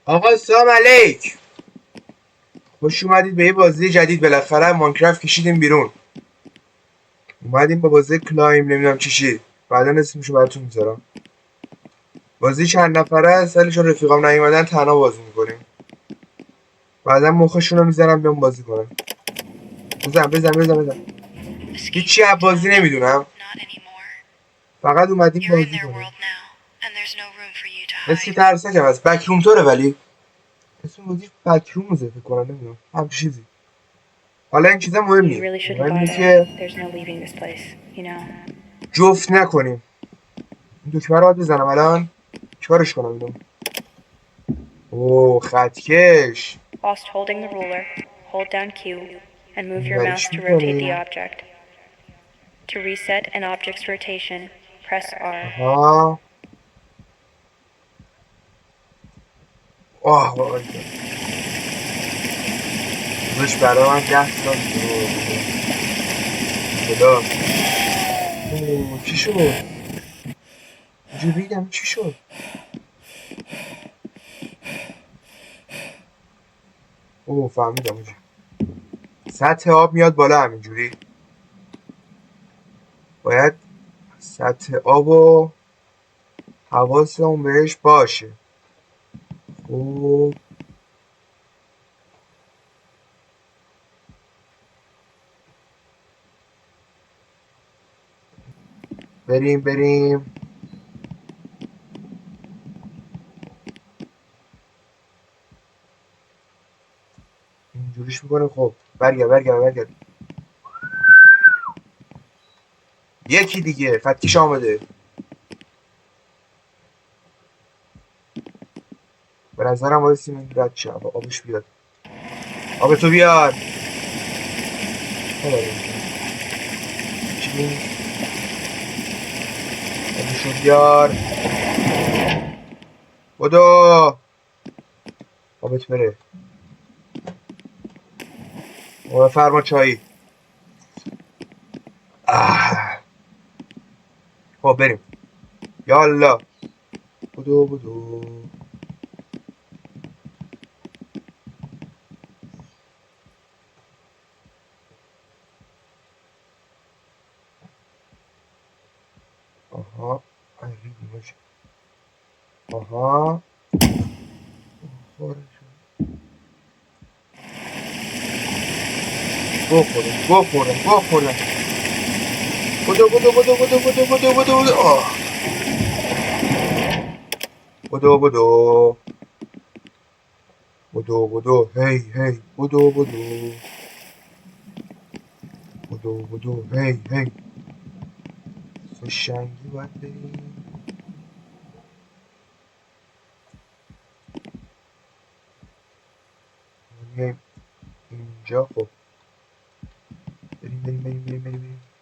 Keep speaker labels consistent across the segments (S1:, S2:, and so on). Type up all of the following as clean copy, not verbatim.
S1: آقا سلام علیک. خوش اومدید به یه بازی جدید. بالاخره ماینکرافت کشیدیم بیرون. اومدیم با بازی کلایم نمیدونم چی بعدا اسمشو براتون میذارم. بازی چند نفره است ولی چون رفیقام نیومدن تنها بازی میکنیم. بعدا مخشون رو میذارم بیام بازی کنم. بزن. هیچی از بازی نمیدونم. فقط اومدیم بازی کنیم. اسم ترسکم از بکروم توره ولی اسم بازی بکرومزه فکر کنم نمیدونم هم چیزی. حالا این چیزا مهم نیست. مهم اینه که جفت نکنیم. این دکمه رو باید بزنم الان چیکارش کنم اینو؟ اوه خطکش.
S2: Whilst holding the ruler, hold down Q and move your mouse
S1: اینوریش
S2: to rotate the
S1: میکنیم.
S2: object. To reset an object's rotation, press R.
S1: آها آه واقعا روش برای من 10 سال خدا. اوه چی شد؟ اینجا ریدم چی شد؟ اوه فهمیدم اونجا سطح آب میاد بالا همینجوری. باید سطح آب و حواسمون بهش باشه. اوه بریم اینجوریش میکنه. خب برگرد یکی دیگه خطکش آمده. به نظرم وایسیم این رد شه آبش بیاد. آب تو بیار. چی نیست آبشو بیار. بدو آبت بره. فرما چایی. خب بریم یالا. بدو آها آها بخورم. بدو هی بدو هی فشنگی باید بریم. میایم اینجا. خب بریم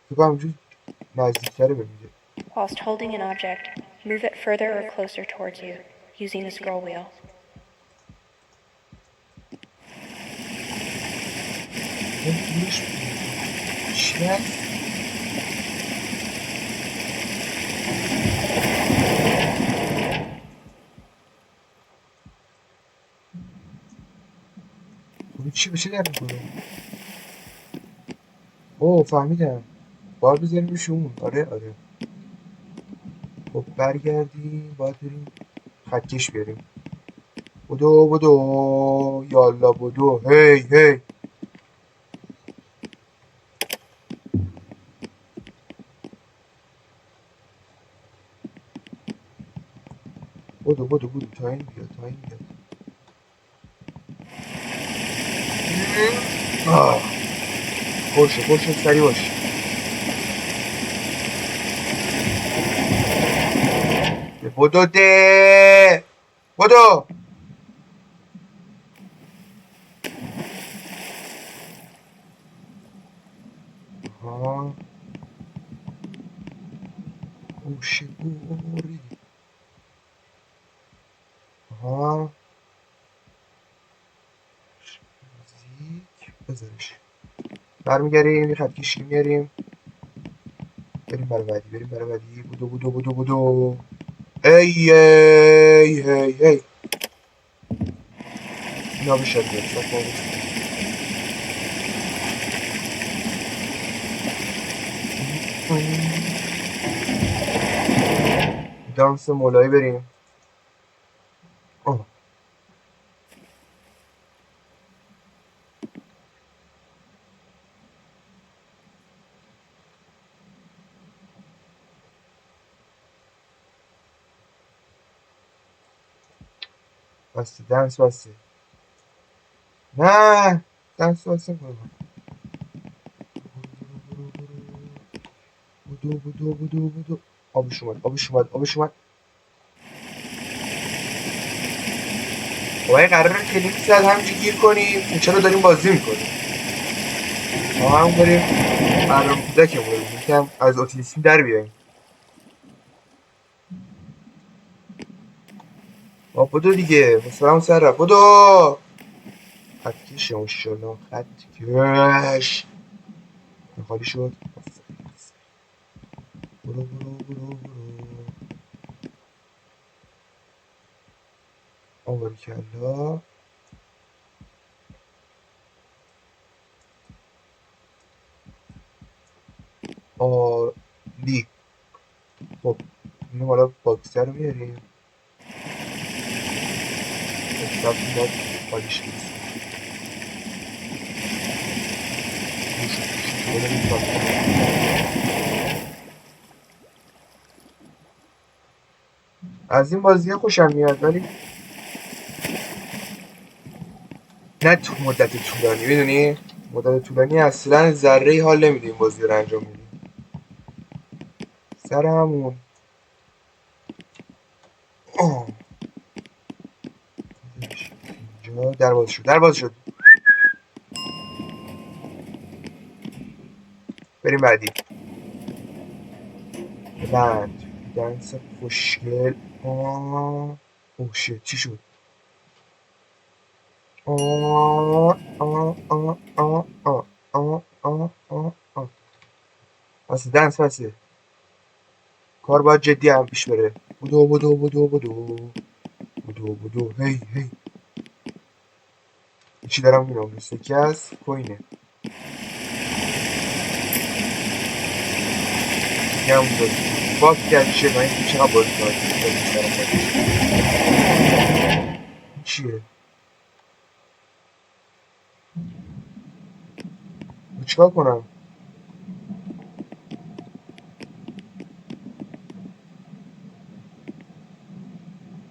S1: فکر کنم اینجا نزدیکتره بمیده.
S2: Whilst holding an object, move it further or closer towards you, using the scroll wheel.
S1: چی هست؟ چی بشه در میکنه؟ اوه فهمیدم باید بذاریم روش اون. آره خب برگردیم باید بریم خطکش بیاریم. بدو یالا بدو هی بدو تا این بیاد باشه سری باش. بدو ده بدو. آها اوه اوری. آها زیک بذارش. برمیگردیم یه خطکشی میاریم. بریم برای بعدی. بدو ای اینا بشه دیگه صف ما دانس مولایی بریم. آه. بسته دنس بسته نه دنس بسته کنم بودو آبش اومد بابا این قراره کلیک زد همینجا گیر کنیم چرا داریم بازی میکنیم ما هم بریم برنامه کودکمون رو یکم از اوتیسم در بیاییم با بدو دیگه مثلا سر رفت بدو خط کش ماشاءالله خط کش خالی شد برو آبارکلا عالی خب اینو حالا باکسر رو میاریم حساب باید خالیش نیست از این بازی خوشم میاد ولی نه تو مدت طولانی میدونی مدت طولانی اصلا ذره حال نمیده این بازی رو انجام میدیم سر همون اینجا در باز شد بریم بعدی بلند دنس خوشگل اوه شت چی شد بسه دنس بسه کار باید جدی هم پیش بره بودو هی چی دارم میرم سکه از کوینه دیگه هم بود باک کرد چیه من این چقدر بازی کنم چیه چیکار کنم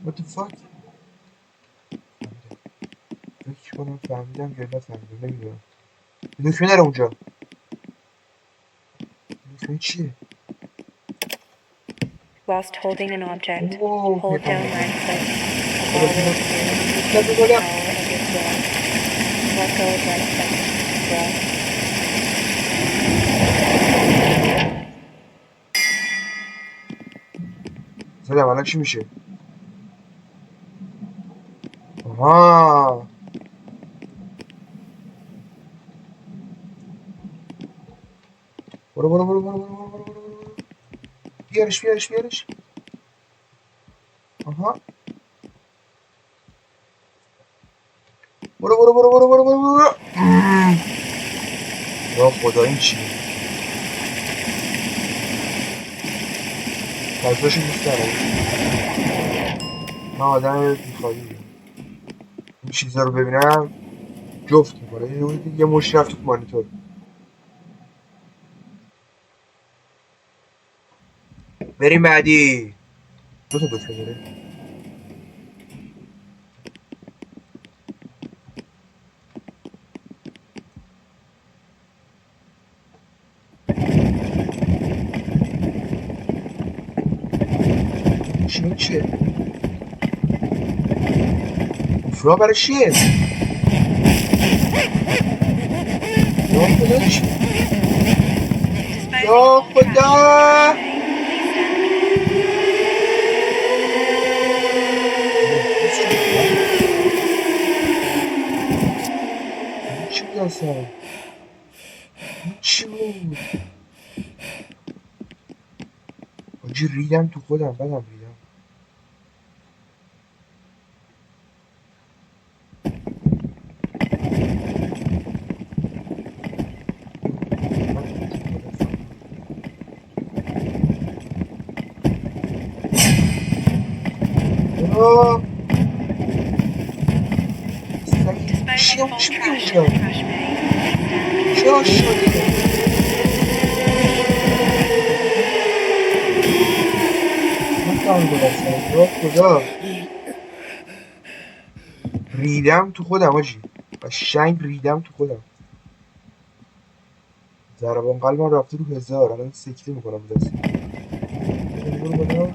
S1: what the fuck فکر کنم فهمیدم یا نفهمیدم نمیدونم دکمه نره اونجا دکمه چیه
S2: Whilst holding an object,
S1: اوه
S2: hold down
S1: پیغام
S2: right click. A
S1: بابا
S2: bar will appear
S1: بیا
S2: indicating the
S1: بیا
S2: power of your floor. Let go of right click. Roll.
S1: زدم الان چی میشه آها برو بیارش آها برو یا خدا این چیه فضاشو دوست دارم من آدم بیخوابی این چیزا رو ببینم جفت میکنه یه مش رفت تو مانیتور بریم بعدی دو تا دکمه داره چیه فرا برای چیه یا خدا چیه یا خدا چی بود اصلا چی بود آجی ریدم تو خودم بدم ریدم چیه
S2: of all
S1: چی میگه
S2: trash in
S1: اونجا
S2: the trash bay.
S1: چه آشغالیه نفهمیدم اصلا یا خدا ریدم تو خودم آجی قشنگ ریدم تو خودم ضربان قلبم رفته رو 1000 الان سکته میکنم به دست برو بالا.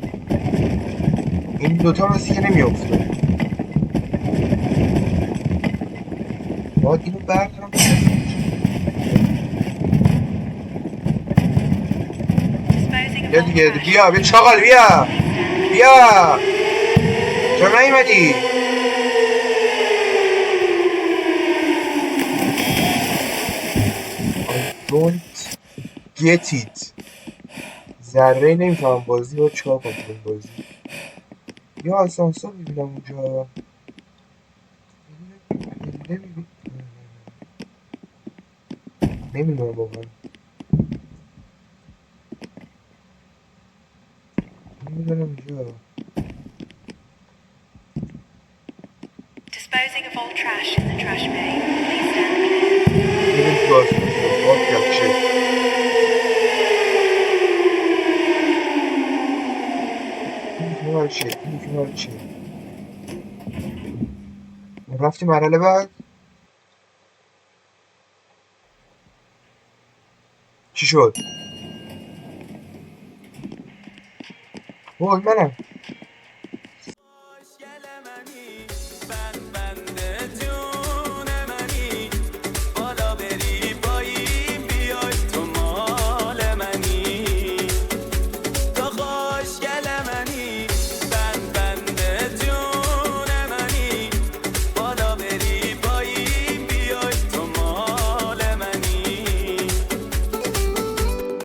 S1: این دوتا مثل که نمیافته باید اینو بردارم
S2: Disposing of
S1: بیا
S2: all
S1: دیگه
S2: trash
S1: بیا
S2: in
S1: بیا
S2: the trash
S1: چاقال
S2: bin.
S1: بیا
S2: Please stand
S1: بیا چرا نیومدی I don't get it ذره نمیفهمم بازی رو چیکار کنم تو این بازی یا آسانسور میبینم اونجا نمیدونم واقعا نمیدونم اونجا
S2: Disposing of all trash in the trash bin. Please stand clear.
S1: بریم تو آسانسور باد کفشه این که مال چیه این که مال چیه رفتی مرحله بعد چی شد وای منم